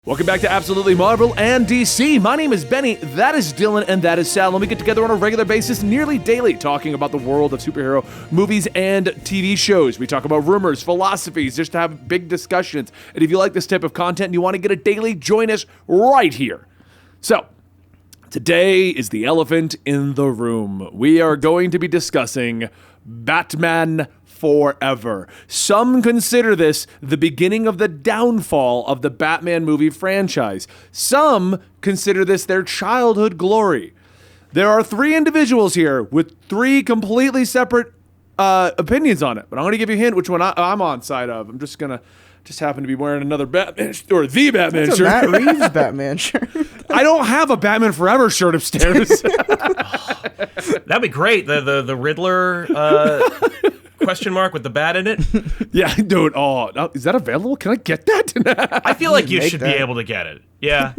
Welcome back to Absolutely Marvel and DC. My name is Benny, that is Dylan, and that is Sal, and we get together on a regular basis nearly daily talking about the world of superhero movies and TV shows. We talk about rumors, philosophies, just to have big discussions. And if you like this type of content and you want to get it daily, join us right here. So, today is the elephant in the room. We are going to be discussing Batman Forever. Some consider this the beginning of the downfall of the Batman movie franchise. Some consider this their childhood glory. There are three individuals here with three completely separate opinions on it, but I'm going to give you a hint which one I'm on side of. I'm just happen to be wearing another Batman or the Batman That's shirt. A Matt Reeves Batman shirt. I don't have a Batman Forever shirt upstairs. That'd be great. The Riddler question mark with the bat in it. Yeah, dude. Oh, is that available? Can I get that? I feel like you should be able to get it. Yeah.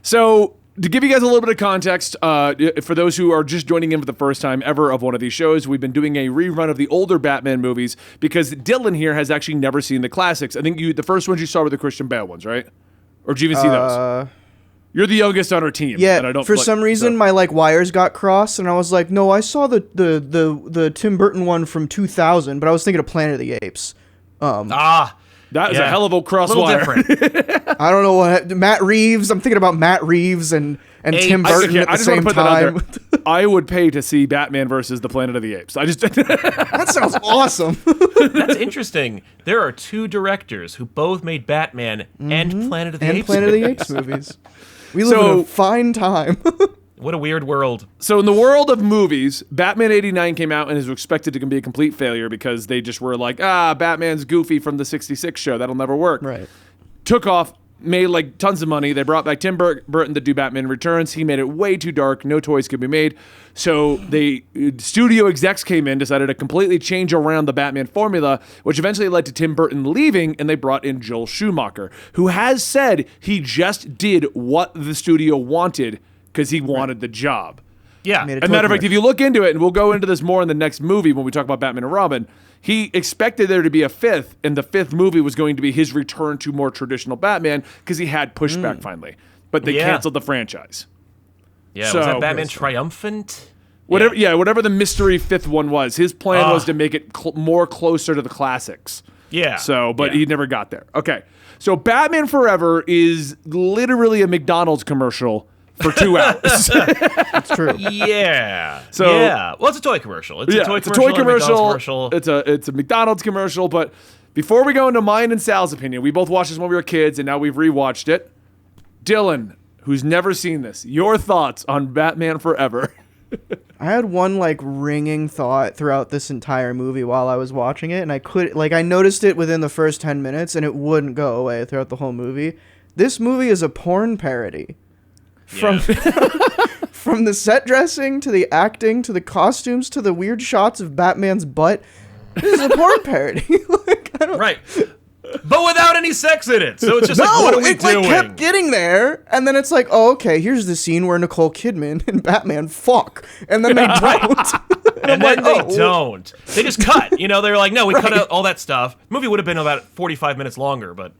So, to give you guys a little bit of context, for those who are just joining in for the first time ever of one of these shows, we've been doing a rerun of the older Batman movies because Dylan here has actually never seen the classics. I think the first ones you saw were the Christian Bale ones, right? Or did you even see those? You're the youngest on our team. Yeah, and I don't for some reason my wires got crossed, and I was like, no, I saw the Tim Burton one from 2000, but I was thinking of Planet of the Apes. That is a hell of a cross wire. Different. I don't know what Matt Reeves. I'm thinking about Matt Reeves and Tim Burton at the same time. I would pay to see Batman versus the Planet of the Apes. That sounds awesome. That's interesting. There are two directors who both made Batman and Planet of the Apes. Planet of the Apes movies. We live in a fine time. What a weird world. So in the world of movies, Batman 89 came out and is expected to be a complete failure because they just were like, Batman's Goofy from the 66 show. That'll never work. Right. Took off, made like tons of money. They brought back Tim Burton to do Batman Returns. He made it way too dark. No toys could be made. So studio execs came in, decided to completely change around the Batman formula, which eventually led to Tim Burton leaving, and they brought in Joel Schumacher, who has said he just did what the studio wanted because he wanted the job. Yeah. As a matter of fact, if you look into it, and we'll go into this more in the next movie when we talk about Batman and Robin, he expected there to be a fifth, and the fifth movie was going to be his return to more traditional Batman because he had pushback finally. But they canceled the franchise. Yeah, was that Batman Triumphant? Whatever the mystery fifth one was, his plan was to make it more closer to the classics. Yeah. But he never got there. Okay. So Batman Forever is literally a McDonald's commercial for 2 hours. That's true. Yeah. Well, it's a toy commercial. It's a toy commercial. It's a McDonald's commercial. But before we go into mine and Sal's opinion, we both watched this when we were kids, and now we've rewatched it. Dylan, who's never seen this, your thoughts on Batman Forever? I had one ringing thought throughout this entire movie while I was watching it, and I noticed it within the first 10 minutes, and it wouldn't go away throughout the whole movie. This movie is a porn parody. From the set dressing to the acting to the costumes to the weird shots of Batman's butt, this is a porn parody. Right. But without any sex in it. So it's just what are we doing? It kept getting there, and then it's like, oh, okay, here's the scene where Nicole Kidman and Batman fuck. And then they don't. And then they don't. They just cut. They're like, no, we cut out all that stuff. The movie would have been about 45 minutes longer, but...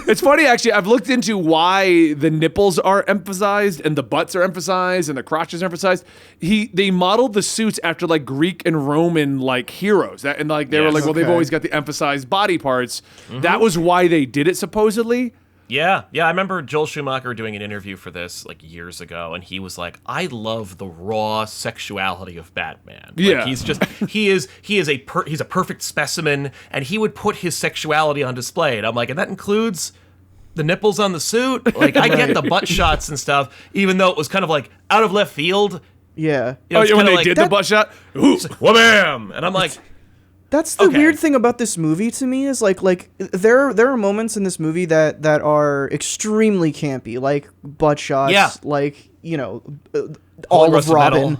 It's funny, actually. I've looked into why the nipples are emphasized and the butts are emphasized and the crotches are emphasized. They modeled the suits after Greek and Roman heroes, they were like, well, they've always got the emphasized body parts. Mm-hmm. That was why they did it supposedly. Yeah. I remember Joel Schumacher doing an interview for this years ago, and he was like, "I love the raw sexuality of Batman. He's a perfect specimen, and he would put his sexuality on display." And I'm like, and that includes the nipples on the suit. I get the butt shots and stuff, even though it was kind of out of left field. Yeah. When they did the butt shot, wha-bam! And I'm like. That's the weird thing about this movie to me is there are moments in this movie that are extremely campy, like butt shots, all of Robin.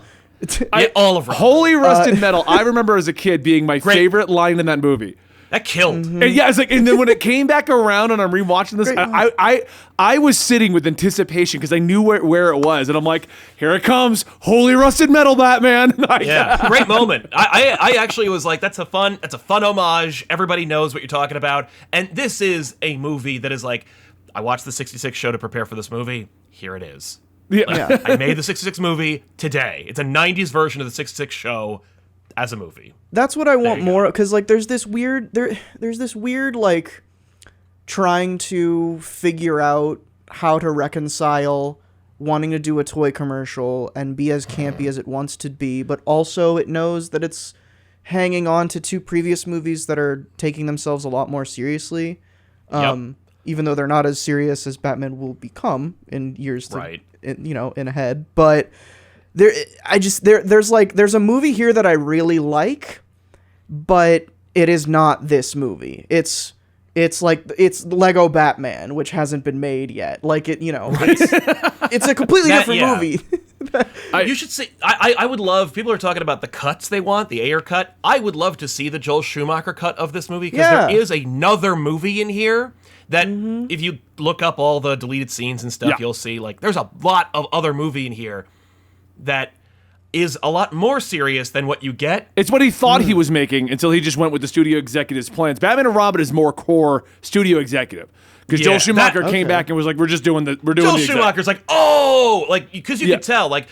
All of Robin. Holy Rusted Metal, I remember as a kid being my favorite line in that movie. That killed. Mm-hmm. And it's and then when it came back around and I'm rewatching this, I was sitting with anticipation because I knew where it was, and I'm like, here it comes, Holy Rusted Metal, Batman. Great moment. I actually was like, that's a fun homage. Everybody knows what you're talking about, and this is a movie that is I watched the 66 show to prepare for this movie. Here it is. Yeah. Like, I made the 66 movie today. It's a 90s version of the 66 show as a movie. That's what I want more, because like there's this weird like trying to figure out how to reconcile wanting to do a toy commercial and be as campy as it wants to be, but also it knows that it's hanging on to two previous movies that are taking themselves a lot more seriously. Even though they're not as serious as Batman will become in years in ahead. But there's a movie here that I really like, but it is not this movie. It's Lego Batman, which hasn't been made yet. Like it's a completely different movie. You should see. I would love. People are talking about the cuts they want, the Ayer cut. I would love to see the Joel Schumacher cut of this movie, because there is another movie in here that if you look up all the deleted scenes and stuff, you'll see like there's a lot of other movie in here that is a lot more serious than what you get. It's what he thought he was making until he just went with the studio executive's plans. Batman and Robin is more core studio executive. Because Joel Schumacher came back and was like, Joel Schumacher's like, oh, like, because you can tell, like,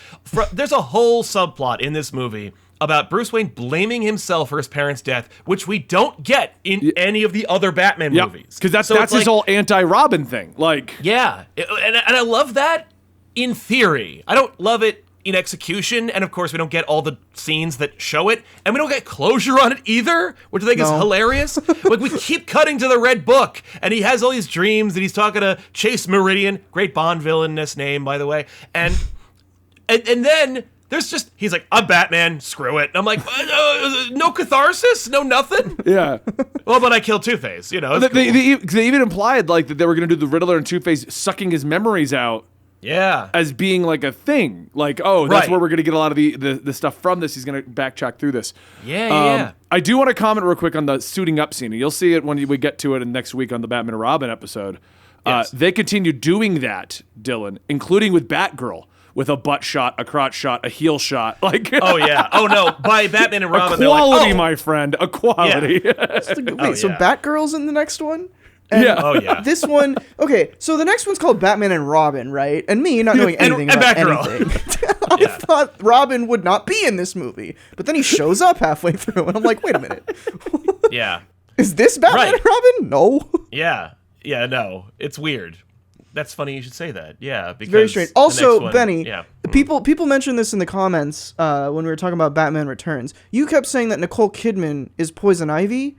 there's a whole subplot in this movie about Bruce Wayne blaming himself for his parents' death, which we don't get in any of the other Batman movies. Because that's his whole anti-Robin thing. Like, and I love that in theory. I don't love it in execution, and of course we don't get all the scenes that show it, and we don't get closure on it either, which I think is hilarious. Like, we keep cutting to the Red Book, and he has all these dreams that he's talking to Chase Meridian, great Bond villainous name, by the way, and then there's just, he's like, I'm Batman, screw it. And I'm like, no catharsis, no nothing. Yeah. Well, but I killed Two-Face, you know. They even implied like that they were going to do the Riddler and Two-Face sucking his memories out. Yeah. As being like a thing. Like, oh, that's where we're going to get a lot of the stuff from this. He's going to backtrack through this. Yeah. I do want to comment real quick on the suiting up scene. And you'll see it when we get to it next week on the Batman and Robin episode. Yes. They continue doing that, Dylan, including with Batgirl, with a butt shot, a crotch shot, a heel shot. Like, oh, yeah. Oh, no. By Batman and Robin, equality, they're like, my friend. Equality. Yeah. So Batgirl's in the next one? And Oh, yeah. This one, okay, so the next one's called Batman and Robin, right? And me not knowing anything about anything. I thought Robin would not be in this movie. But then he shows up halfway through, and I'm like, wait a minute. Yeah. Is this Batman and Robin? No. Yeah. Yeah, no. It's weird. That's funny you should say that. Yeah, because very strange. Also, Benny, yeah. people mentioned this in the comments when we were talking about Batman Returns. You kept saying that Nicole Kidman is Poison Ivy,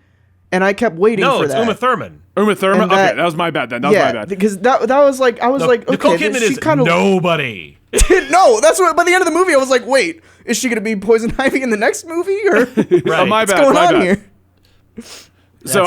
and I kept waiting for that. No, it's Uma Thurman. Uma Thurman? Okay, that was my bad then. That was my bad. Because that was like, I was like, okay, Nicole Kidman is nobody. No, that's what. By the end of the movie, I was like, wait, is she gonna be Poison Ivy in the next movie, or my what's bad, going my on bad. here? So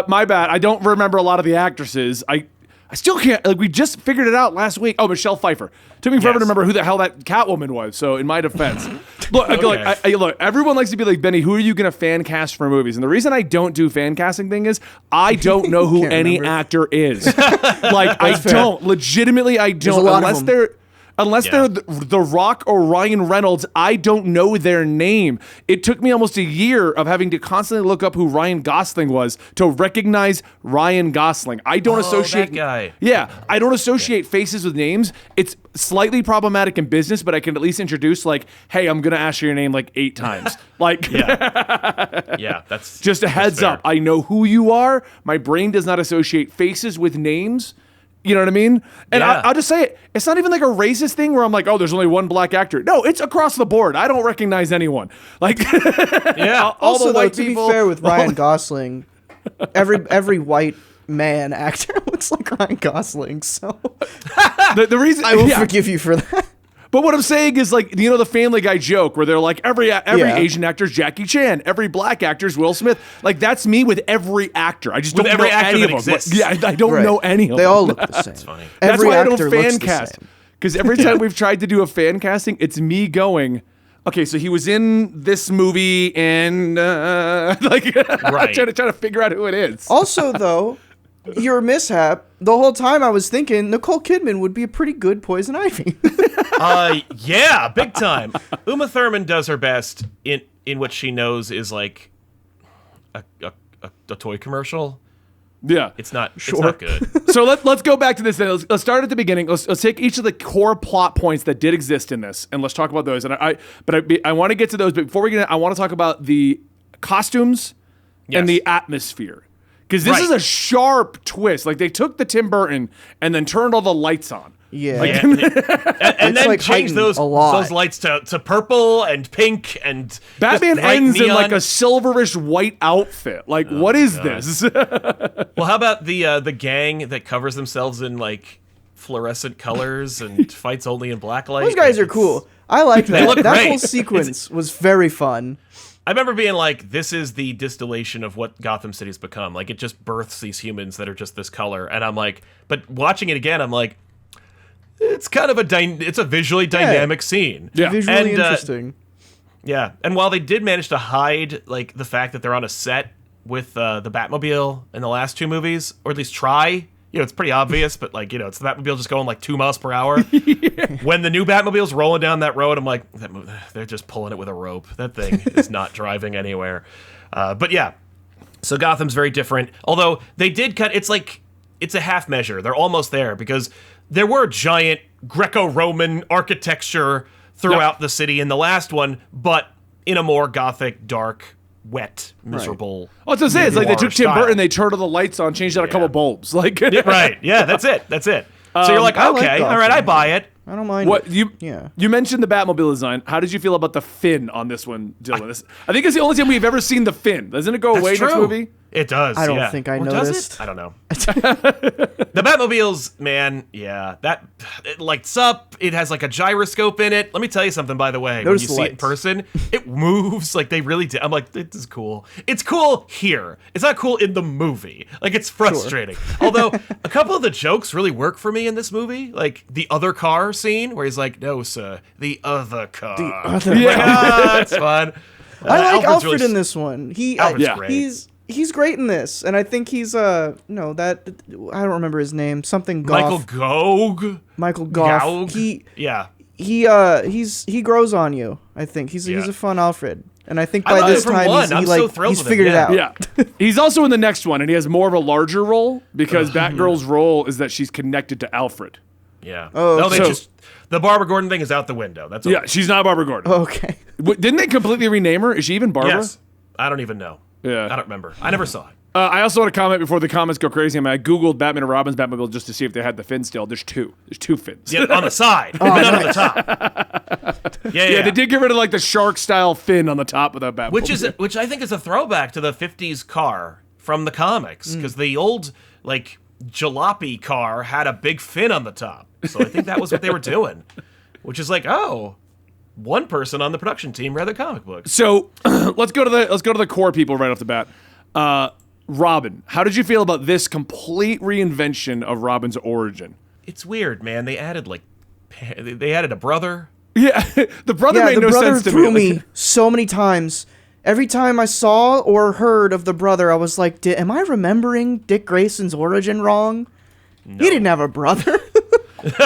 my bad. I don't remember a lot of the actresses. I still can't. Like, we just figured it out last week. Oh, Michelle Pfeiffer. Took me forever to remember who the hell that Catwoman was. So, in my defense, look, look, everyone likes to be like, Benny, who are you gonna fan cast for movies? And the reason I don't do fan casting thing is I don't know who any actor is. Like, I don't. Legitimately, I don't. Unless they're The Rock or Ryan Reynolds, I don't know their name. It took me almost a year of having to constantly look up who Ryan Gosling was to recognize Ryan Gosling. I don't associate that guy. Yeah, I don't associate faces with names. It's slightly problematic in business, but I can at least introduce like, hey, I'm gonna ask you your name like 8 times. Like, that's just a heads up. I know who you are. My brain does not associate faces with names. You know what I mean? And I'll just say it. It's not even like a racist thing where I'm like, oh, there's only one black actor. No, it's across the board. I don't recognize anyone. Like, all also, the white to people. be fair with Ryan Gosling, every white man actor looks like Ryan Gosling. So the reason I will forgive you for that. But what I'm saying is, like, you know, the Family Guy joke where they're like, every Asian actor's Jackie Chan, every black actor's Will Smith. Like, that's me with every actor. I just don't know any of them. Exists. Like, I don't know any of them. They all look the same. That's funny. That's Every why I don't actor fan looks the cast. same. Because every time we've tried to do a fan casting, it's me going, okay, so he was in this movie and trying to figure out who it is. Also, though, your mishap, the whole time I was thinking Nicole Kidman would be a pretty good Poison Ivy. Yeah, big time. Uma Thurman does her best in what she knows is like a toy commercial. Yeah. It's not good. So let's go back to this then. Let's start at the beginning. Let's take each of the core plot points that did exist in this, and let's talk about those. And I want to get to those, but before we get in, I want to talk about the costumes and the atmosphere. Because this is a sharp twist. Like, they took the Tim Burton and then turned all the lights on. Yeah. And then changed those lights to purple and pink and Batman ends in like a silverish white outfit. Like, what is this? Well, how about the gang that covers themselves in like fluorescent colors and fights only in black light? Those guys are cool. I like that. look That great. whole sequence was very fun. I remember being like, this is the distillation of what Gotham City's become. Like, it just births these humans that are just this color. And I'm like, but watching it again, I'm like, it's kind of it's a visually dynamic scene. Yeah. Visually interesting. Yeah. And while they did manage to hide like the fact that they're on a set with the Batmobile in the last two movies, or at least try, it's pretty obvious, but like, it's the Batmobile just going like 2 miles per hour. When the new Batmobile's rolling down that road, I'm like, they're just pulling it with a rope. That thing is not driving anywhere. But yeah, so Gotham's very different. Although they did it's a half measure. They're almost there because there were giant Greco-Roman architecture throughout the city in the last one, but in a more gothic, dark, wet, miserable. Well, that's what I'm saying. It's like they took Tim Burton, they turned all the lights on, changed out a couple bulbs. Like, right? Yeah, that's it. So you're like, okay, all right, I buy it. I don't mind. What you mentioned the Batmobile design. How did you feel about the fin on this one, Dylan? I think it's the only time we've ever seen the fin. Doesn't it go away in this movie? It does. I don't think I noticed. Does it? I don't know. The Batmobiles, man, that it lights up. It has like a gyroscope in it. Let me tell you something, by the way. When you see it in person, it moves like they really did. I'm like, this is cool. It's cool here. It's not cool in the movie. Like, it's frustrating. Sure. Although a couple of the jokes really work for me in this movie, like the other car scene where he's like, "No, sir, the other car." The other that's fun. I like Alfred in this one. Alfred's great. He's great in this, and I think he's I don't remember his name. Something Goff. Michael Goff. He grows on you. I think he's a fun Alfred, and I think by this time he's figured it out. Yeah, he's also in the next one, and he has more of a larger role because Batgirl's role is that she's connected to Alfred. Yeah. Oh, the Barbara Gordon thing is out the window. That's yeah. She's not Barbara Gordon. Okay. Didn't they completely rename her? Is she even Barbara? Yes. I don't even know. Yeah. I don't remember. I never saw it. I also want to comment before the comments go crazy. I Googled Batman and Robin's Batmobile just to see if they had the fin still. There's two. There's two fins. Yeah, on the side, but not on the top. Yeah, they did get rid of like the shark style fin on the top of the Batmobile. Which I think is a throwback to the 50s car from the comics, because the old like jalopy car had a big fin on the top. So I think that was what they were doing, which is like, one person on the production team read the comic book. So let's go to the core people right off the bat. Robin, how did you feel about this complete reinvention of Robin's origin? It's weird, man. They added a brother. Yeah, the brother made no sense to me. The brother threw me so many times. Every time I saw or heard of the brother, I was like, am I remembering Dick Grayson's origin wrong? No. He didn't have a brother.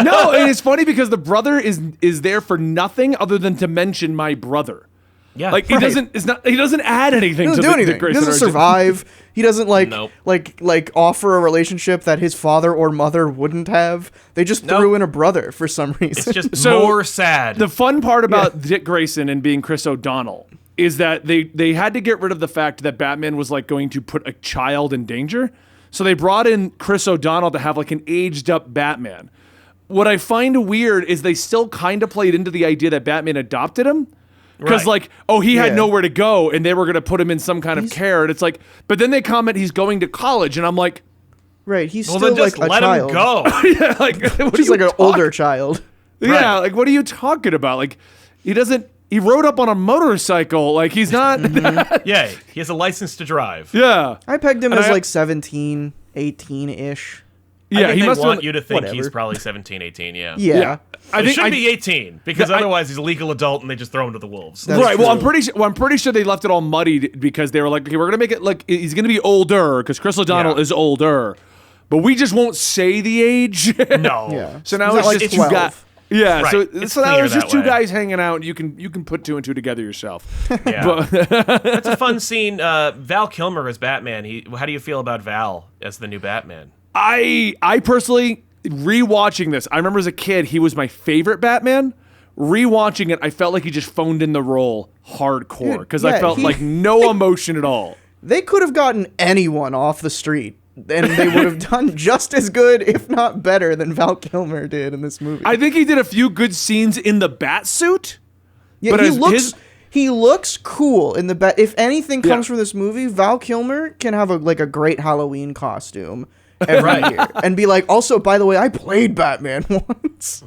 No, and it's funny because the brother is there for nothing other than to mention my brother. Yeah, like he doesn't add anything. He doesn't do anything. He doesn't survive. He doesn't like offer a relationship that his father or mother wouldn't have. They just threw in a brother for some reason. It's just more sad. The fun part about Dick Grayson and being Chris O'Donnell is that they had to get rid of the fact that Batman was like going to put a child in danger. So they brought in Chris O'Donnell to have like an aged up Batman. What I find weird is they still kind of played into the idea that Batman adopted him. Because he had nowhere to go and they were going to put him in some kind of care. And it's like, but then they comment he's going to college and I'm like. Right, he's still like a child. Let him go. Yeah, like. He's like an older child. Yeah, like what are you talking about? Like he rode up on a motorcycle. Like he's not. Yeah, he has a license to drive. Yeah. I pegged him as like 17, 18-ish. Yeah, he must want you to think he's probably 17, 18, Yeah. I think he should be 18 because otherwise he's a legal adult and they just throw him to the wolves. Right. True. Well, I'm pretty sure they left it all muddied because they were like, okay, we're gonna make it like he's gonna be older because Chris O'Donnell is older, but we just won't say the age. No. Yeah. So now it's like just 12. Yeah, Right. so It's that cleaner was just that two way. guys hanging out, and you can put two and two together yourself. Yeah. That's a fun scene. Val Kilmer as Batman. How do you feel about Val as the new Batman? I personally, rewatching this, I remember as a kid, he was my favorite Batman. Rewatching it, I felt like he just phoned in the role hardcore because I felt like no emotion at all. They could have gotten anyone off the street, and they would have done just as good, if not better, than Val Kilmer did in this movie. I think he did a few good scenes in the bat suit. Yeah, but he looks cool in the bat. If anything comes from this movie, Val Kilmer can have a great Halloween costume every year, and be like, also, by the way, I played Batman once.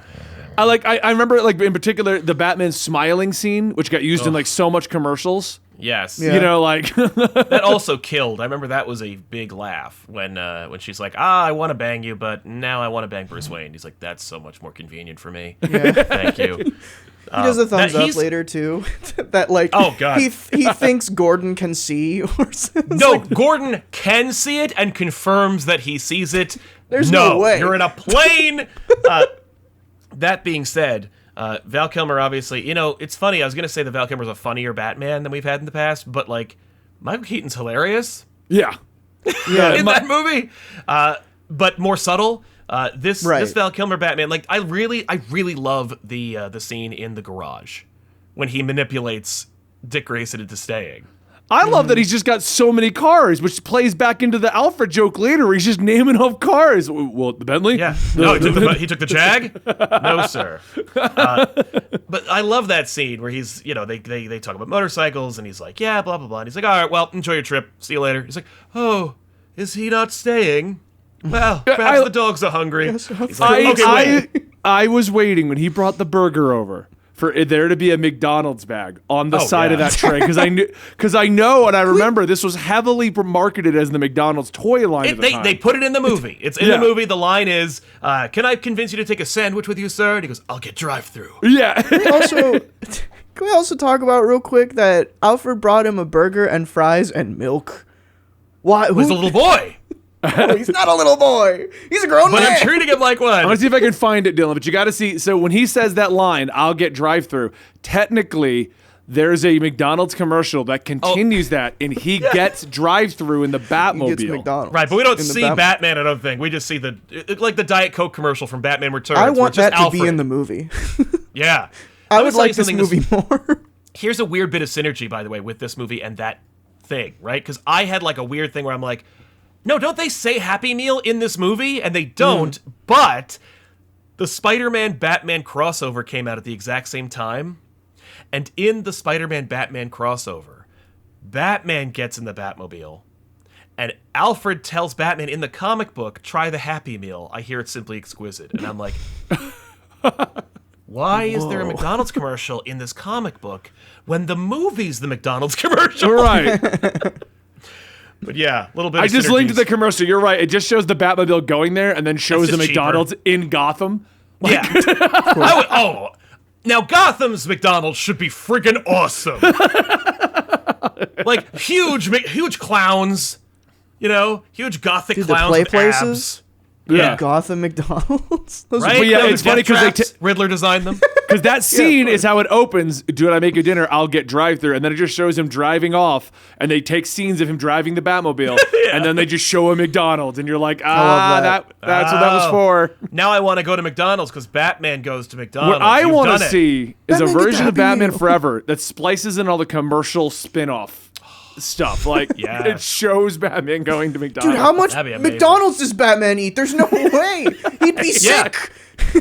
I remember in particular the Batman smiling scene, which got used in so much commercials. Yes. Yeah. That also killed. I remember that was a big laugh when she's like, I want to bang you, but now I want to bang Bruce Wayne. He's like, that's so much more convenient for me. Yeah. Thank you. He does a thumbs up later too. That oh god, he thinks Gordon can see or something. No, Gordon can see it and confirms that he sees it. There's no way. You're in a plane. That being said, Val Kilmer obviously, it's funny. I was gonna say that Val Kilmer's a funnier Batman than we've had in the past, but Michael Keaton's hilarious. Yeah. In that movie, but more subtle. This Val Kilmer Batman, I really love the scene in the garage when he manipulates Dick Grayson into staying. I love that he's just got so many cars, which plays back into the Alfred joke later where he's just naming off cars. Well, the Bentley? Yeah. No, he took the Jag? No, sir. But I love that scene where he's, they talk about motorcycles and he's like, yeah, blah, blah, blah. And he's like, all right, well, enjoy your trip. See you later. He's like, oh, is he not staying? Well, perhaps the dogs are hungry. He's like, okay, wait. I was waiting when he brought the burger over for there to be a McDonald's bag on the side of that tray because I know and I remember this was heavily marketed as the McDonald's toy line at the time. They put it in the movie. It's in the movie. The line is, "Can I convince you to take a sandwich with you, sir?" And he goes, "I'll get drive-through." Yeah. Can we also talk about real quick that Alfred brought him a burger and fries and milk? Why? Who's the little boy? Oh, he's not a little boy. He's a grown man. But I'm treating him like one. I'm gonna see if I can find it, Dylan. But you got to see. So when he says that line, "I'll get drive-through," technically, there's a McDonald's commercial that continues that, and he gets drive-through in the Batmobile. He gets McDonald's. Right, but we don't see Batman. I don't think we just see the Diet Coke commercial from Batman Returns. I want that to Alfred. be in the movie. Yeah, I would like this movie more. Here's a weird bit of synergy, by the way, with this movie and that thing, right? Because I had a weird thing where I'm like, no, don't they say Happy Meal in this movie? And they don't, but the Spider-Man Batman crossover came out at the exact same time. And in the Spider-Man Batman crossover, Batman gets in the Batmobile. And Alfred tells Batman in the comic book, try the Happy Meal. I hear it's simply exquisite. And I'm like, why is there a McDonald's commercial in this comic book when the movie's the McDonald's commercial? Right. But yeah, a little bit of I just synergies. linked to the commercial. You're right. It just shows the Batmobile going there and then shows the McDonald's in Gotham. Yeah. Now Gotham's McDonald's should be friggin' awesome. Huge clowns. Huge gothic clowns. The play with places? abs. Yeah. Gotham McDonald's? Right? But yeah, it's funny because Riddler designed them. Because that scene is how it opens. Do I make you dinner? I'll get drive-through, and then it just shows him driving off, and they take scenes of him driving the Batmobile, and then they just show a McDonald's, and you're like, that's what that was for. Now I want to go to McDonald's because Batman goes to McDonald's. What I want to see is Batman a version of get Happy Batman Meal. Forever that splices in all the commercial spin-off stuff. It shows Batman going to McDonald's. Dude, how much That'd be amazing. McDonald's does Batman eat? There's no way. He'd be sick.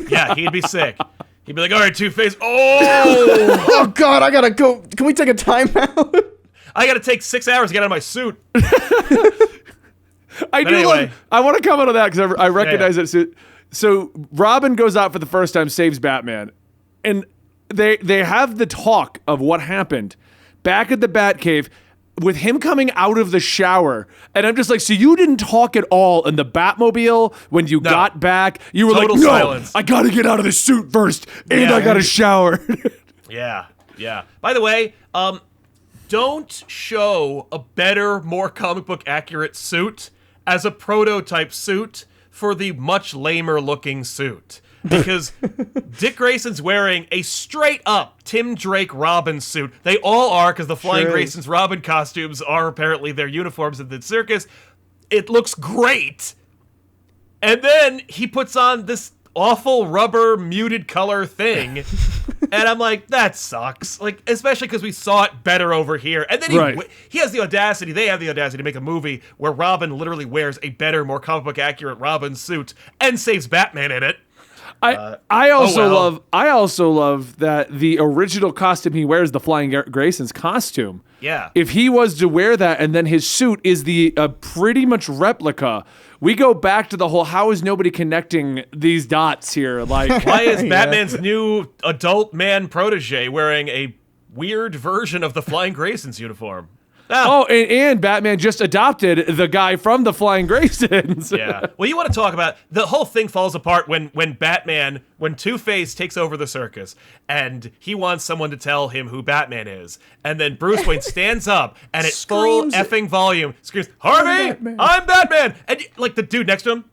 Yeah, he'd be sick. He'd be like, all right, Two-Face. Oh! Oh, God, I gotta go. Can we take a timeout? I got to take 6 hours to get out of my suit. I want to comment on that because I recognize it. So Robin goes out for the first time, saves Batman, and they have the talk of what happened back at the Batcave with him coming out of the shower. And I'm just like, so you didn't talk at all in the Batmobile when you got back? You were Total like, no, silence. I got to get out of the suit first, and I got to shower. Yeah. By the way, don't show a better, more comic book accurate suit as a prototype suit for the much lamer looking suit. because Dick Grayson's wearing a straight up Tim Drake Robin suit. They all are, because the Flying Grayson's Robin costumes are apparently their uniforms at the circus. It looks great. And then he puts on this awful rubber muted color thing. And I'm like, that sucks. Like, especially because we saw it better over here. And then he has the audacity, they have the audacity to make a movie where Robin literally wears a better, more comic book accurate Robin suit and saves Batman in it. I also love that the original costume he wears, the Flying Grayson's costume. Yeah. If he was to wear that and then his suit is the pretty much replica, we go back to the whole, how is nobody connecting these dots here? Like, why is Batman's new adult man protege wearing a weird version of the Flying Grayson's uniform? Oh, and Batman just adopted the guy from the Flying Graysons. Yeah. Well, you want to talk about, the whole thing falls apart when Two-Face takes over the circus and he wants someone to tell him who Batman is. And then Bruce Wayne stands up and at full effing volume screams, Harvey, I'm Batman. And like the dude next to him,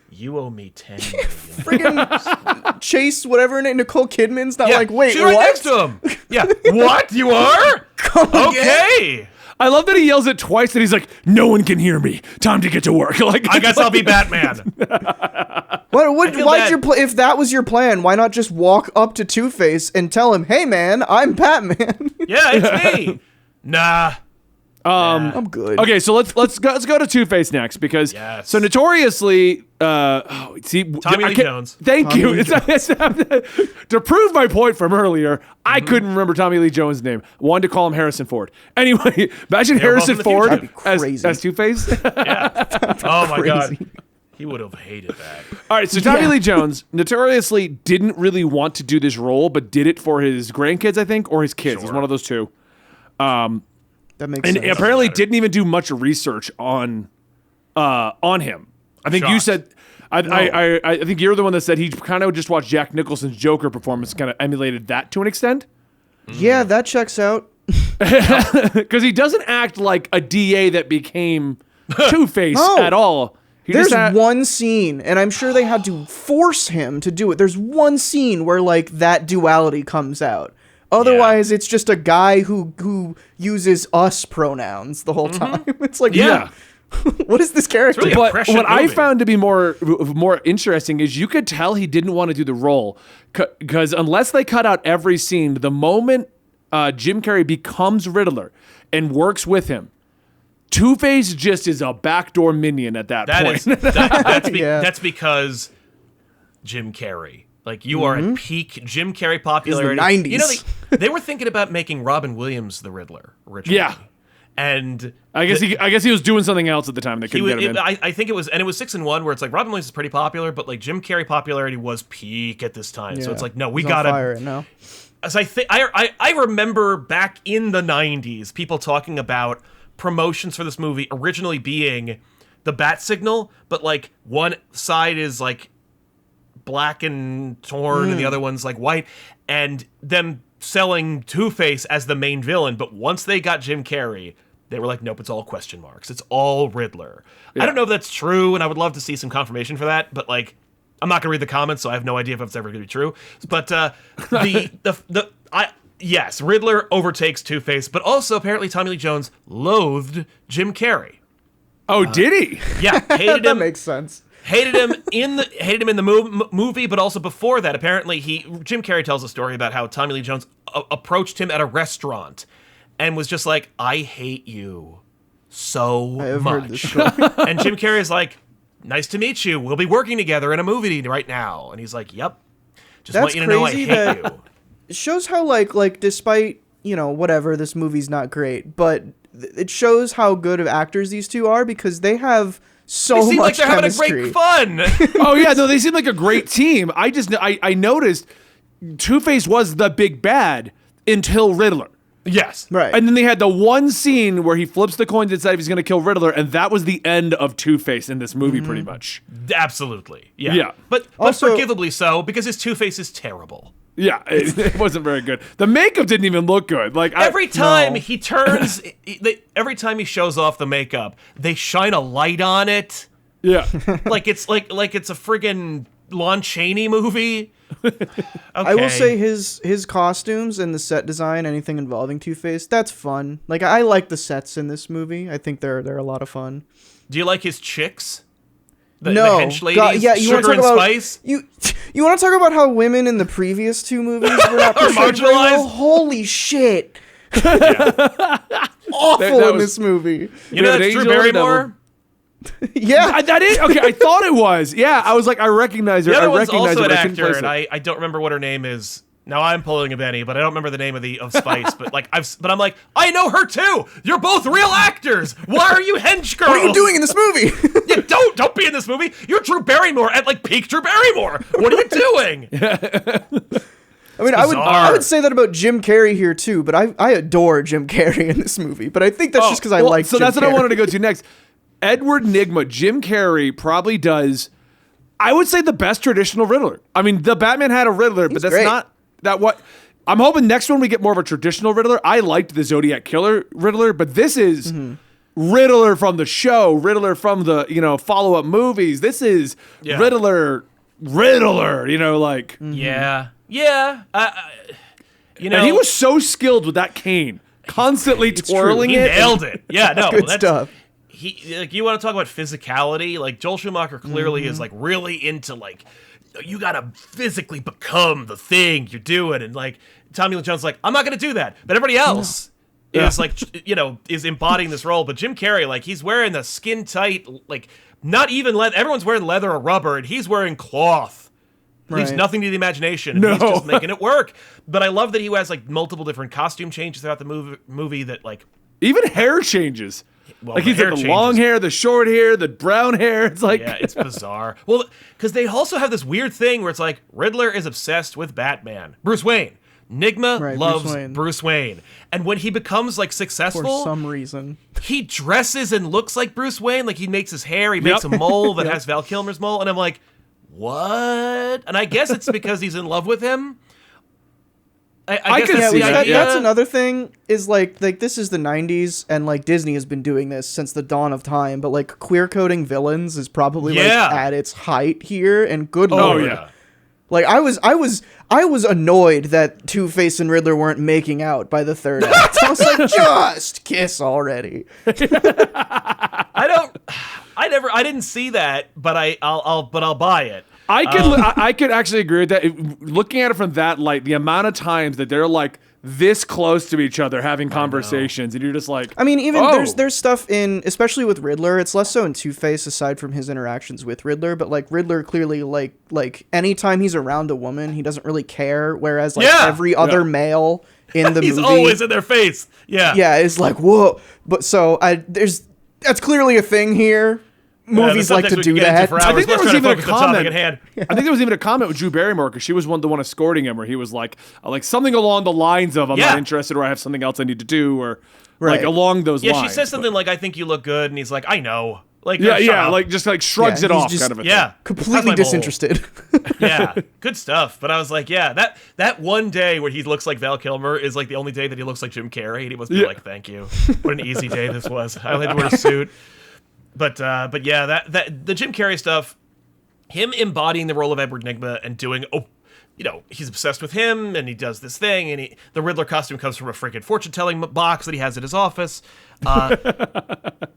you owe me 10 million. Friggin' Chase, whatever her name, Nicole Kidman's not like, wait, she's what? right next to him. Yeah. What? You are? Okay. I love that he yells it twice and he's like, no one can hear me. Time to get to work. Like, I guess I'll be Batman. Why'd your if that was your plan, why not just walk up to Two-Face and tell him, hey man, I'm Batman? Yeah, it's me. Nah. I'm good. Okay, so let's go to Two-Face next because so notoriously, Tommy Lee Jones. Thank you. To prove my point from earlier, I couldn't remember Tommy Lee Jones' name. Wanted to call him Harrison Ford. Anyway, imagine Harrison Ford as Two-Face. Yeah. Oh my god. He would have hated that. All right, so Tommy Lee Jones notoriously didn't really want to do this role, but did it for his grandkids, I think, or his kids. It's one of those two. That makes sense. And apparently didn't even do much research on him. I think you said, I think you're the one that said he kind of just watched Jack Nicholson's Joker performance, kind of emulated that to an extent. Yeah, that checks out. Because he doesn't act like a DA that became Two-Face at all. There's one scene, and I'm sure they had to force him to do it. There's one scene where like that duality comes out. Otherwise, it's just a guy who uses us pronouns the whole time. It's like, what is this character? Really but what I found to be more interesting is you could tell he didn't want to do the role because unless they cut out every scene, the moment Jim Carrey becomes Riddler and works with him, Two-Face just is a backdoor minion at that point. That's because Jim Carrey. Like, you are at peak Jim Carrey popularity. The 90s. You know, they were thinking about making Robin Williams the Riddler originally. Yeah. And I guess he was doing something else at the time. They couldn't get him in. I think it was 6-1, where it's like Robin Williams is pretty popular, but like Jim Carrey popularity was peak at this time. So it's like, no, we gotta fire it now. As I remember back in the 90s, people talking about promotions for this movie originally being the bat signal, but like one side is like black and torn and the other one's like white, and them selling Two-Face as the main villain. But once they got Jim Carrey, they were like, nope, it's all question marks. It's all Riddler. I don't know if that's true, and I would love to see some confirmation for that, but like, I'm not gonna read the comments, so I have no idea if it's ever gonna be true. But yes, Riddler overtakes Two-Face, but also apparently Tommy Lee Jones loathed Jim Carrey. Oh, did he? Yeah, hated That him. makes sense. Hated him in the movie, but also before that. Apparently, Jim Carrey tells a story about how Tommy Lee Jones approached him at a restaurant and was just like, "I hate you so much." Heard this story. And Jim Carrey is like, "Nice to meet you. We'll be working together in a movie right now." And he's like, "Yep. Just want you to know I hate you." It shows how like despite, whatever, this movie's not great, but it shows how good of actors these two are because they have so they seem much like they're chemistry. having a great fun. Oh yeah, no, they seem like a great team. I noticed Two-Face was the big bad until Riddler. Yes. Right. And then they had the one scene where he flips the coin to decide if he's going to kill Riddler, and that was the end of Two-Face in this movie, pretty much. Absolutely. Yeah. Yeah. But Also- forgivably so, because his Two-Face is terrible. Yeah, it wasn't very good. The makeup didn't even look good. Like Every time he turns, every time he shows off the makeup, they shine a light on it. Yeah. Like it's a friggin' Lon Chaney movie. Okay. I will say his costumes and the set design, anything involving Two-Face, that's fun. Like, I like the sets in this movie. I think they're a lot of fun. Do you like his chicks? The No, hench ladies, God, yeah, you Sugar want to and talk about Spice? you want to talk about how women in the previous two movies were not portrayed very well? marginalized? Holy shit! That Awful in was- this movie. You know have that's an Drew angel and a Barrymore? Yeah, That is okay. I thought it was. Yeah, I was like, I recognize her. The other I one's recognize also her. an But I couldn't actor, place and it. I don't remember what her name is. Now I'm pulling a Benny, but I don't remember the name of Spice. But like I'm like, I know her too. You're both real actors. Why are you hench girls? what are you doing in this movie? Yeah, don't be in this movie. You're Drew Barrymore at like peak Drew Barrymore. What are you doing? I mean, I bizarre. would say that about Jim Carrey here too, but I adore Jim Carrey in this movie. But I think that's just because I like. So Jim that's what Carrey. I wanted to go to next. Edward Nygma, Jim Carrey probably does. I would say the best traditional Riddler. I mean, the Batman had a Riddler, but He's that's great. not that what. I'm hoping next one we get more of a traditional Riddler. I liked the Zodiac Killer Riddler, but this is Riddler from the show, Riddler from the follow-up movies. This is Yeah. Riddler, like. Yeah. You know, And he was so skilled with that cane, constantly twirling he it. nailed it. Yeah, no, Good that's stuff. He like, you want to talk about physicality? Like Joel Schumacher clearly is like really into like you gotta physically become the thing you're doing, and like Tommy Lee Jones like I'm not gonna do that, but everybody else is like is embodying this role. But Jim Carrey, like he's wearing the skin tight, like not even leather. Everyone's wearing leather or rubber, and he's wearing cloth. Leaves Right. nothing to the imagination. And he's just making it work. But I love that he has like multiple different costume changes throughout the movie that like Even hair changes. Well, Like the he's got hair the long changes. hair, the short hair, the brown hair. It's like yeah, it's bizarre. Well, because they also have this weird thing where it's like Riddler is obsessed with Batman, Bruce Wayne. Enigma Right, loves Bruce Wayne. Bruce Wayne, and when he becomes like For successful, some reason. he dresses and looks like Bruce Wayne. Like he makes his hair, he makes a mole that has Val Kilmer's mole, and I'm like, what? And I guess it's because he's in love with him. I guess could that's see the that. idea. That's another thing is like this is the 90s and like Disney has been doing this since the dawn of time, but like queer coding villains is probably like Yeah. at its height here, and good Oh lord. yeah. Like I was annoyed that Two-Face and Riddler weren't making out by the third act. I was like, just kiss already. I didn't see that, but I'll buy it. I could actually agree with that. Looking at it from that light, the amount of times that they're like this close to each other having conversations, and you're just like, I mean, even oh. there's stuff in, especially with Riddler. It's less so in Two-Face aside from his interactions with Riddler, but like Riddler clearly like anytime he's around a woman, he doesn't really care. Whereas like Yeah. every other male in the He's movie, always in their face. Yeah. is like whoa. But so that's clearly a thing here. Movies like to do that. I think there was even a topic comment. at hand. I think there was even a comment with Drew Barrymore because she was the one escorting him, where he was like something along the lines of, "I'm Yeah. not interested," or "I have something else I need to do," or Right. like along those Yeah, lines. she says something like, "I think you look good," and he's like, "I know." Like, Yeah, shut up. like just like shrugs Yeah, it he's off, just- kind of a thing. yeah, Completely That's my mole. disinterested. Yeah, good stuff. But I was like, yeah, that one day where he looks like Val Kilmer is like the only day that he looks like Jim Carrey, and he must be Yeah. like, "Thank you. What an easy day this was. I only had to wear a suit." But yeah, that the Jim Carrey stuff, him embodying the role of Edward Nygma and doing he's obsessed with him, and he does this thing, and the Riddler costume comes from a freaking fortune-telling box that he has at his office.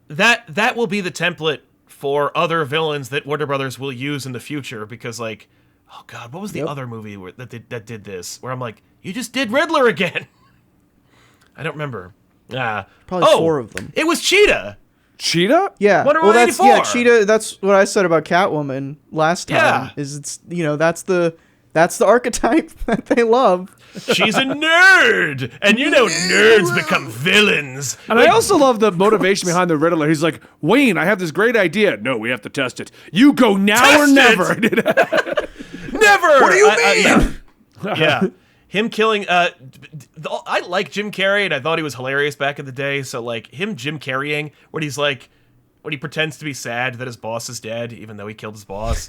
That will be the template for other villains that Warner Brothers will use in the future, because like, oh god, what was the other movie that did this? Where I'm like, you just did Riddler again. I don't remember. Probably 4 of them. It was Cheetah. Cheetah? Yeah. Wonder well, Woman that's 84. Cheetah. That's what I said about Catwoman last time. Yeah. Is it's that's the archetype that they love. She's a nerd, and nerds become villains. And I also love the motivation behind the Riddler. He's like, Wayne, I have this great idea. No, we have to test it. You go now or Test never. Never. What do you mean? Yeah. Him killing. I like Jim Carrey, and I thought he was hilarious back in the day. So like him Jim Carreying, when he pretends to be sad that his boss is dead, even though he killed his boss.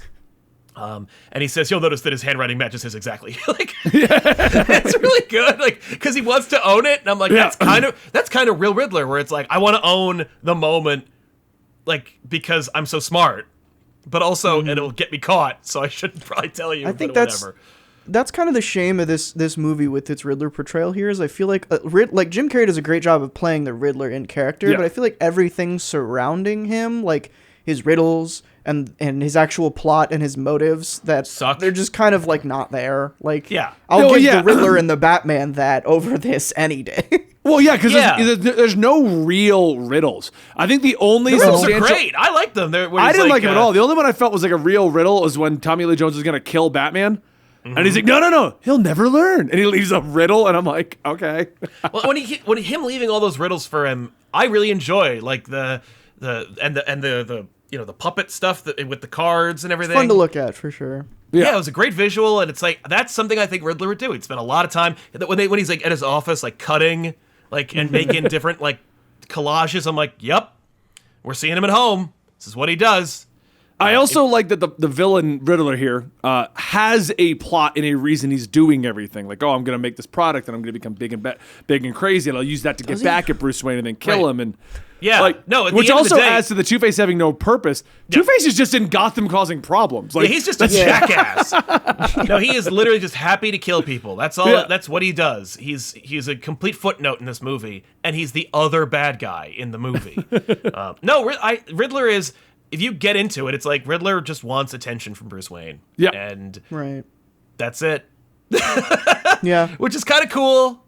And he says, "You'll notice that his handwriting matches his exactly." Like, it's really good. Like, because he wants to own it, and I'm like, that's kind of real Riddler, where it's like, I want to own the moment, like because I'm so smart. but also it'll get me caught, so I shouldn't probably tell you. I think whatever. That's kind of the shame of this movie with its Riddler portrayal here is I feel like like Jim Carrey does a great job of playing the Riddler in character, but I feel like everything surrounding him, like his riddles and his actual plot and his motives, that suck. They're just kind of like not there. Like, Yeah. I'll give the Riddler and the Batman that over this any day. Well, yeah, because there's no real riddles. I think the only riddles are great. I like them. I didn't like them at all. The only one I felt was like a real riddle was when Tommy Lee Jones was going to kill Batman. And he's like, no, he'll never learn. And he leaves a riddle, and I'm like, okay. Well, when him leaving all those riddles for him, I really enjoy like the puppet stuff with the cards and everything. It's fun to look at for sure. Yeah, it was a great visual, and it's like that's something I think Riddler would do. He'd spend a lot of time when he's like at his office, like cutting, like and making different like collages. I'm like, yep, we're seeing him at home. This is what he does. I also like that the villain Riddler here has a plot and a reason he's doing everything. Like, oh, I'm going to make this product and I'm going to become big and crazy, and I'll use that to get back at Bruce Wayne and then kill him. And yeah, like, no, at which the end also of the day, adds to the Two-Face having no purpose. Two-Face is just in Gotham causing problems. Like, he's just a jackass. No, he is literally just happy to kill people. That's all. Yeah. That's what he does. He's a complete footnote in this movie, and he's the other bad guy in the movie. Riddler is. If you get into it, it's like Riddler just wants attention from Bruce Wayne. Yeah. And That's it. Yeah. Which is kind of cool.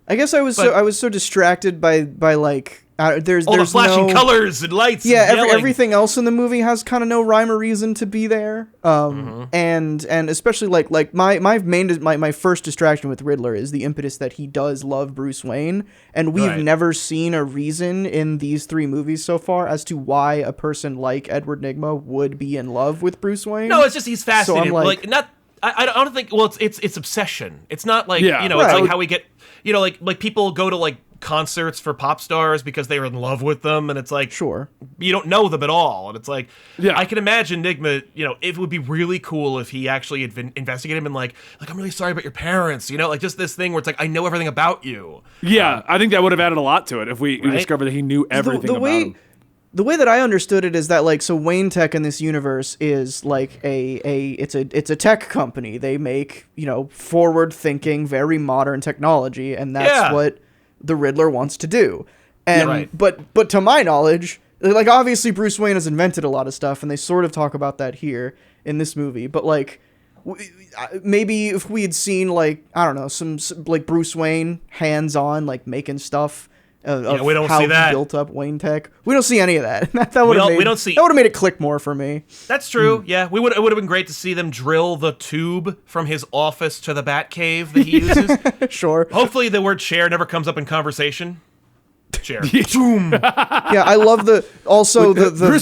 I guess I was so distracted by like there's the flashing colors and lights. Yeah, and everything else in the movie has kind of no rhyme or reason to be there. And especially like my first distraction with Riddler is the impetus that he does love Bruce Wayne, and we've never seen a reason in these 3 movies so far as to why a person like Edward Nygma would be in love with Bruce Wayne. No, it's just he's fascinated. So I'm like not. I don't think. Well, it's obsession. It's not like it's like how we get. Like people go to like concerts for pop stars because they were in love with them, and it's like you don't know them at all, and it's like I can imagine Enigma. It would be really cool if he actually had been investigated him and like I'm really sorry about your parents. Like just this thing where it's like I know everything about you. Yeah, I think that would have added a lot to it if we discovered that he knew everything about him. The way that I understood it is that like so Wayne Tech in this universe is like it's a tech company. They make, forward thinking, very modern technology, and that's what the Riddler wants to do. And but to my knowledge, like obviously Bruce Wayne has invented a lot of stuff, and they sort of talk about that here in this movie, but like maybe if we had seen like I don't know some like Bruce Wayne hands-on like making stuff we don't how see that. He built up Wayne Tech. We don't see any of that. That would have made it click more for me. That's true. Yeah, it would have been great to see them drill the tube from his office to the Batcave that he uses. Sure. Hopefully, the word chair never comes up in conversation. Chair. Boom. Yeah, I love the Bruce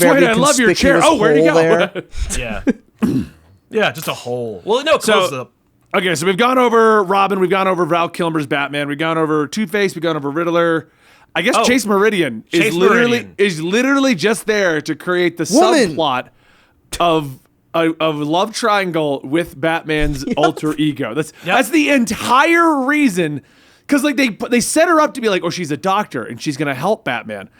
very Wayne, I love your chair. Oh, where'd he go? There. Yeah. Yeah, just a hole. Well, no, close up. Okay, so we've gone over Robin, we've gone over Val Kilmer's Batman, we've gone over Two-Face, we've gone over Riddler. I guess Chase Meridian is literally just there to create the subplot of a love triangle with Batman's alter ego. That's the entire reason. Because like they set her up to be like, oh, she's a doctor and she's gonna help Batman,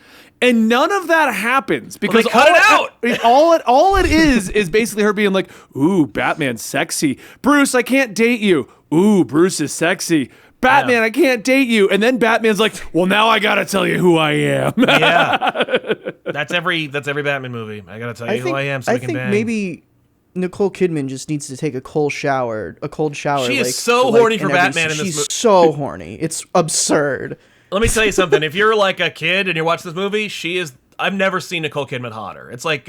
and none of that happens because they cut it out. all it is basically her being like, ooh, Batman's sexy. Bruce, I can't date you. Ooh, Bruce is sexy. Batman, I can't date you. And then Batman's like, well, now I gotta tell you who I am. Yeah. That's every Batman movie. I gotta tell you who I am so we can bang. Maybe Nicole Kidman just needs to take a cold shower. She is so horny for Batman in this movie. She's so horny. It's absurd. Let me tell you something. If you're like a kid and you watch this movie, she is. I've never seen Nicole Kidman hotter. It's like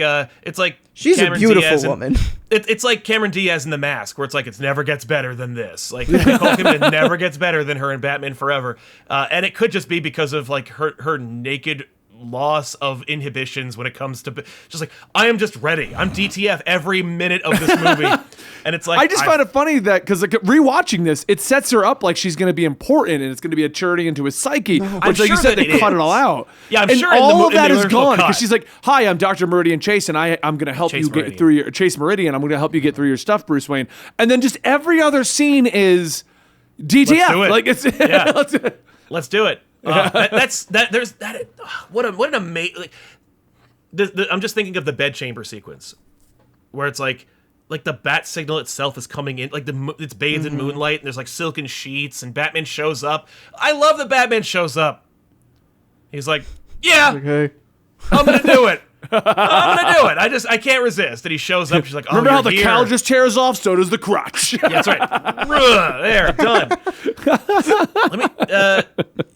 she's Cameron a beautiful Diaz woman. It's like Cameron Diaz in The Mask, where it's like it never gets better than this. Like Nicole Kidman never gets better than her in Batman Forever, and it could just be because of like her naked loss of inhibitions when it comes to just like I am just ready. I'm DTF every minute of this movie, and it's like I just find it funny that because like rewatching this, it sets her up like she's going to be important and it's going to be a journey into his psyche. Which, like you said, they cut it all out. Yeah, I'm and sure all of that is gone because she's like, "Hi, I'm Dr. Meridian Chase, and I'm going to help you get through your Chase Meridian. I'm going to help you get through your stuff, Bruce Wayne." And then just every other scene is DTF. Let's do it. Like it's let's do it. There's that. What an amazing. I'm just thinking of the bedchamber sequence. where it's like the bat signal itself is coming in, like it's bathed in moonlight, and there's like silken sheets, and Batman shows up. I love that Batman shows up. He's like, yeah, Okay. I'm gonna do it. I'm gonna do it. I can't resist. And he shows up. She's like, oh, Remember how you're the here. cowl just tears off? So does the crotch. Yeah, that's right. There, done.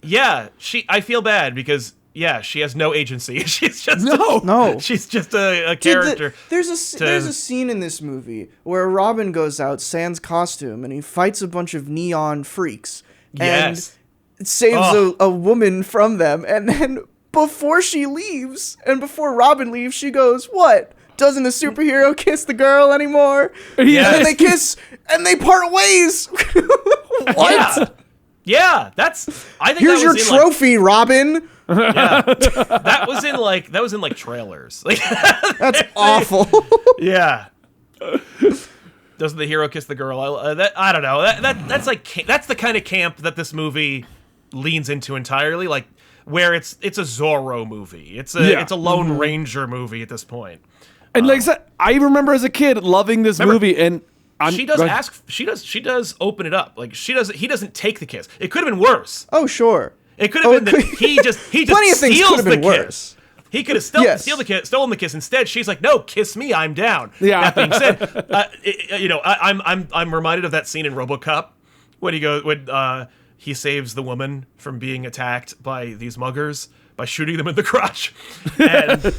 Yeah, I feel bad because she has no agency. She's just No. She's just a character. There's a scene in this movie where Robin goes out sans costume and he fights a bunch of neon freaks Yes. and saves a woman from them, and then before she leaves and before Robin leaves, she goes, "What? Doesn't the superhero kiss the girl anymore?" Yes. And they kiss and they part ways. What? Yeah, that's. I think Here's that your was trophy, Robin. that was in like trailers. Like, That's awful. yeah. Doesn't the hero kiss the girl? I don't know. That's the kind of camp that this movie leans into entirely. Like, where it's a Zorro movie. It's a Lone Ranger movie at this point. And like I said, I remember as a kid loving this movie, and she does open it up. Like he doesn't take the kiss. It could have been worse. Oh, sure. It could have been that he just Plenty of things steals could have been the worse. kiss. He could have stolen the kiss. Instead, she's like, "No, kiss me. I'm down." Yeah. That being said, I'm reminded of that scene in RoboCop when he saves the woman from being attacked by these muggers by shooting them in the crotch, and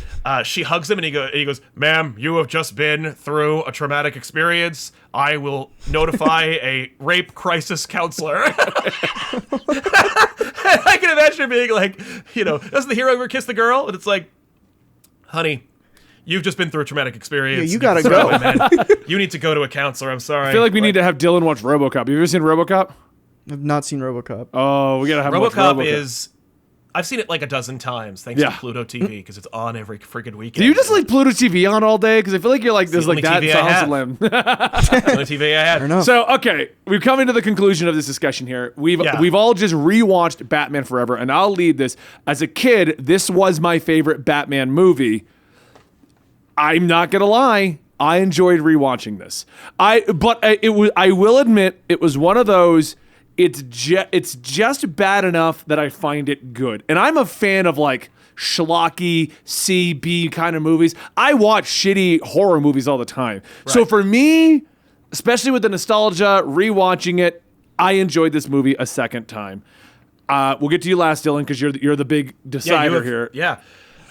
she hugs him, and he goes, "Ma'am, you have just been through a traumatic experience. I will notify a rape crisis counselor." I can imagine her being like, doesn't the hero ever kiss the girl? And it's like, honey, you've just been through a traumatic experience. Yeah, you gotta go. Man. You need to go to a counselor. I'm sorry. I feel like we need to have Dylan watch RoboCop. Have you ever seen RoboCop? I've not seen RoboCop. Oh, we gotta have him watch RoboCop is. I've seen it like a dozen times thanks to Yeah. Pluto TV because it's on every freaking weekend. Do you just like Pluto TV on all day? Because I feel like you're like the this, like only that. TV I Silence have. of the Lamb. the only TV I had? Fair enough. So okay, we've come into the conclusion of this discussion here. We've all just rewatched Batman Forever, and I'll lead this. As a kid, this was my favorite Batman movie. I'm not gonna lie, I enjoyed rewatching this. I will admit it was one of those. It's just bad enough that I find it good, and I'm a fan of like schlocky C-B kind of movies. I watch shitty horror movies all the time. Right. So for me, especially with the nostalgia, rewatching it, I enjoyed this movie a second time. We'll get to you last, Dylan, because you're the big decider here. Yeah.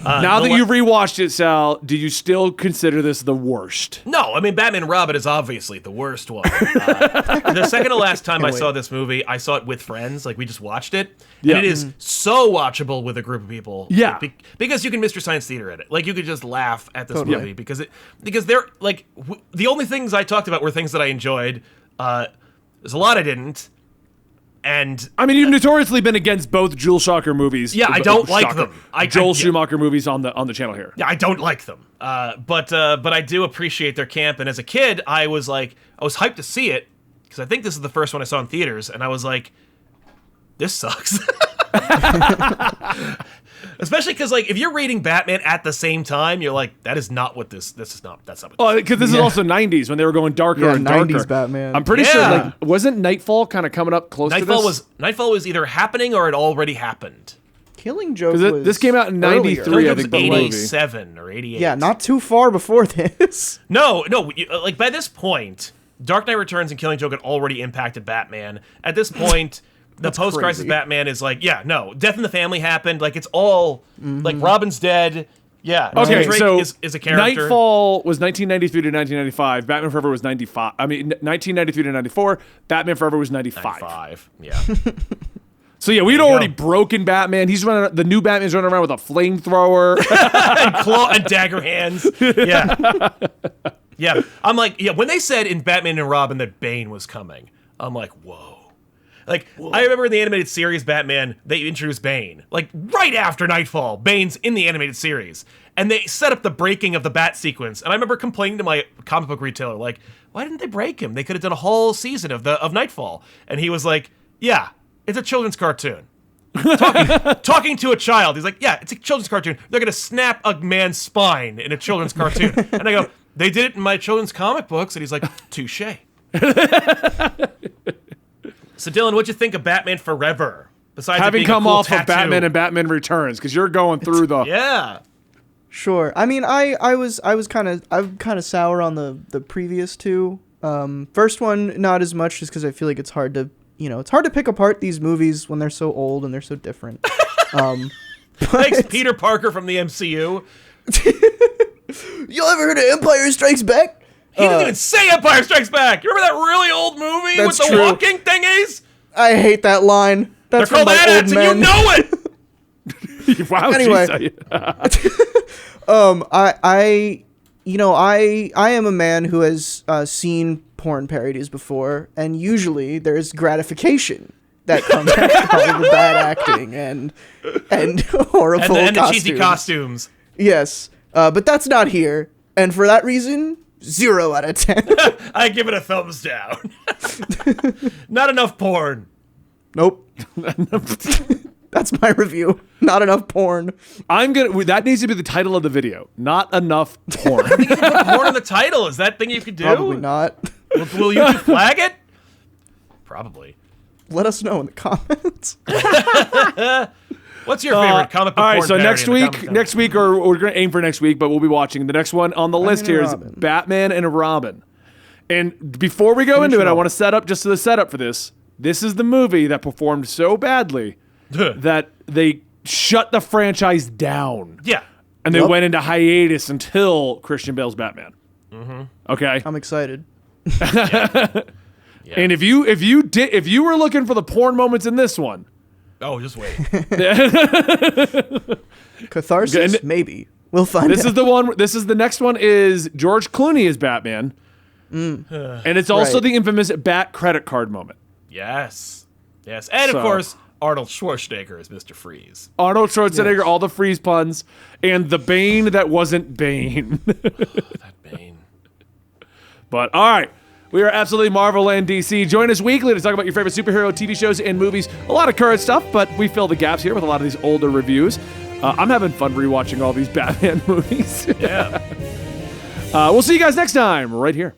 Now that you've rewatched it, Sal, do you still consider this the worst? No, I mean, Batman and Robin is obviously the worst one. The second to last time I saw this movie, I saw it with friends. Like, we just watched it. Yeah. And it is so watchable with a group of people. Yeah. Because you can Mr. Science Theater in it. Like, you could just laugh at this movie. Because they're, like, the only things I talked about were things that I enjoyed. There's a lot I didn't. And I mean, you've notoriously been against both Joel Schumacher movies. Yeah, I don't like them. Joel Schumacher movies on the channel here. Yeah, I don't like them. But I do appreciate their camp. And as a kid, I was hyped to see it because I think this is the first one I saw in theaters, and I was like, this sucks. Especially because, like, if you're reading Batman at the same time, you're like, that is not what that's not what this is. Oh, because this is also 90s when they were going darker and darker. 90s Batman. I'm pretty sure, like, wasn't Nightfall kind of coming up close to this? Nightfall was either happening or it already happened. Killing Joke was this came out in 93, Killing I Joke think, was the movie. 87 or 88. Yeah, not too far before this. No, like, by this point, Dark Knight Returns and Killing Joke had already impacted Batman. At this point... The post-crisis Batman is like, Death in the Family happened. Like, it's all, like, Robin's dead. Yeah. Okay, Drake so is a character. Nightfall was 1993 to 1995. Batman Forever was 95. I mean, 1993 to 94. Batman Forever was 95. 95, yeah. So, yeah, we'd already broken Batman. The new Batman's running around with a flamethrower. and claw and dagger hands. Yeah. Yeah. I'm like, when they said in Batman and Robin that Bane was coming, I'm like, whoa. Like, I remember in the animated series Batman, they introduced Bane. Like, right after Nightfall, Bane's in the animated series. And they set up the breaking of the Bat sequence. And I remember complaining to my comic book retailer, like, why didn't they break him? They could have done a whole season of Nightfall. And he was like, yeah, it's a children's cartoon. Talking to a child. He's like, yeah, it's a children's cartoon. They're going to snap a man's spine in a children's cartoon. And I go, They did it in my children's comic books, and he's like, touche. So, Dylan, what'd you think of Batman Forever? Besides having it being come a cool off tattoo? of Batman and Batman Returns, because you're going through the Yeah. Sure. I mean, I'm kind of sour on the previous two. First one, not as much, just because I feel like it's hard to pick apart these movies when they're so old and they're so different. Thanks, Peter Parker from the MCU. You ever heard of Empire Strikes Back? He didn't even say Empire Strikes Back. You remember that really old movie with That's the true. walking thingies? I hate that line. That's They're called from my old AT-ATs, and men. you know it. wow. Anyway. I am a man who has seen porn parodies before, and usually there's gratification that comes out of the bad acting and horrible And the costumes. cheesy costumes. Yes, but that's not here, and for that reason, 0 out of 10. I give it a thumbs down. Not enough porn. Nope. That's my review. Not enough porn. That needs to be the title of the video. Not enough porn. You can put porn in the title. Is that thing you could do? Probably not. Will you flag it? Probably. Let us know in the comments. What's your favorite comic book All right, porn so parody next week, or we're going to aim for next week, but we'll be watching. The next one on the list here is Robin. Batman and Robin. And before we go into it, I want to set up, just to the setup for this. This is the movie that performed so badly that they shut the franchise down. Yeah. And they went into hiatus until Christian Bale's Batman. Okay. I'm excited. Yeah. And if you were looking for the porn moments in this one, Oh, just wait. Catharsis? Maybe. We'll find out. this is the one. This is the next one. Is George Clooney as Batman, and it's also Right. the infamous Bat credit card moment. Yes. Yes. And So- of course, Arnold Schwarzenegger is Mr. Freeze. Arnold Schwarzenegger, all the freeze puns, and the Bane that wasn't Bane. That Bane. But all right. We are absolutely Marvel and DC. Join us weekly to talk about your favorite superhero TV shows and movies. A lot of current stuff, but we fill the gaps here with a lot of these older reviews. I'm having fun rewatching all these Batman movies. Yeah. We'll see you guys next time right here.